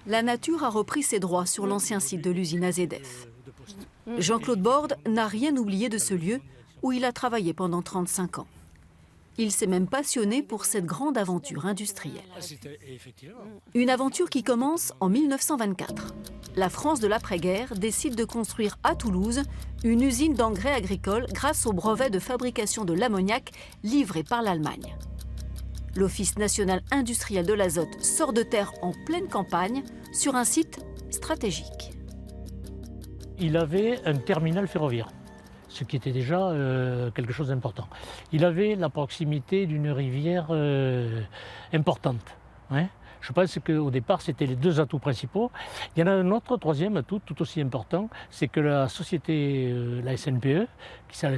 La nature a repris ses droits sur l'ancien site de l'usine AZF. Jean-Claude Borde n'a rien oublié de ce lieu où il a travaillé pendant 35 ans. Il s'est même passionné pour cette grande aventure industrielle. Une aventure qui commence en 1924. La France de l'après-guerre décide de construire à Toulouse une usine d'engrais agricoles grâce au brevet de fabrication de l'ammoniac livré par l'Allemagne. L'Office national industriel de l'azote sort de terre en pleine campagne sur un site stratégique. Il avait un terminal ferroviaire, ce qui était déjà quelque chose d'important. Il avait la proximité d'une rivière importante. Hein. Je pense qu'au départ, c'était les deux atouts principaux. Il y en a un autre, troisième atout, tout aussi important, c'est que la société, la SNPE,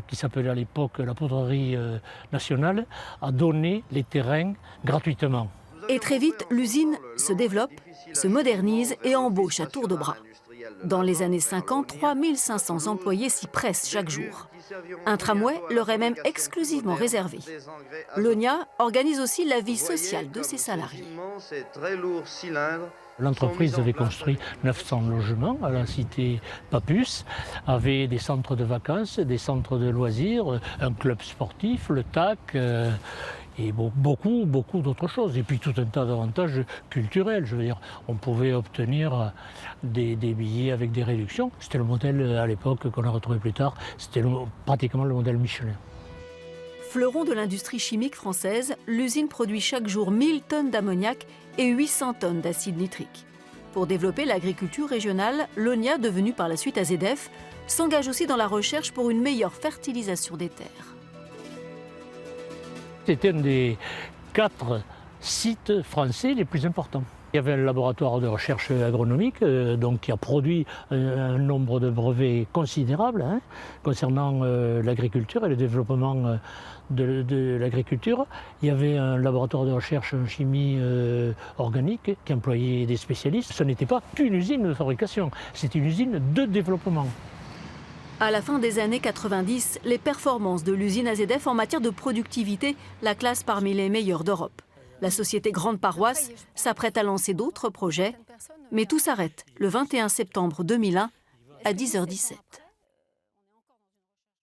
qui s'appelait à l'époque la Poudrerie nationale, a donné les terrains gratuitement. Et très vite, l'usine se développe, se modernise et embauche à tour de bras. Dans les années 50, 3500 employés s'y pressent chaque jour. Un tramway leur est même exclusivement réservé. L'ONIA organise aussi la vie sociale de ses salariés. L'entreprise avait construit 900 logements à la cité Papus, avait des centres de vacances, des centres de loisirs, un club sportif, le TAC, et beaucoup d'autres choses. Et puis tout un tas d'avantages culturels. Je veux dire, on pouvait obtenir des billets avec des réductions. C'était le modèle à l'époque qu'on a retrouvé plus tard, c'était pratiquement le modèle Michelin. Fleuron de l'industrie chimique française, l'usine produit chaque jour 1000 tonnes d'ammoniac et 800 tonnes d'acide nitrique. Pour développer l'agriculture régionale, l'ONIA, devenue par la suite AZF, s'engage aussi dans la recherche pour une meilleure fertilisation des terres. C'était un des 4 sites français les plus importants. Il y avait un laboratoire de recherche agronomique qui a produit un nombre de brevets considérable concernant l'agriculture et le développement de l'agriculture. Il y avait un laboratoire de recherche en chimie organique qui employait des spécialistes. Ce n'était pas qu'une usine de fabrication, c'était une usine de développement. À la fin des années 90, les performances de l'usine AZF en matière de productivité la classent parmi les meilleures d'Europe. La société Grande Paroisse s'apprête à lancer d'autres projets, mais tout s'arrête le 21 septembre 2001 à 10h17.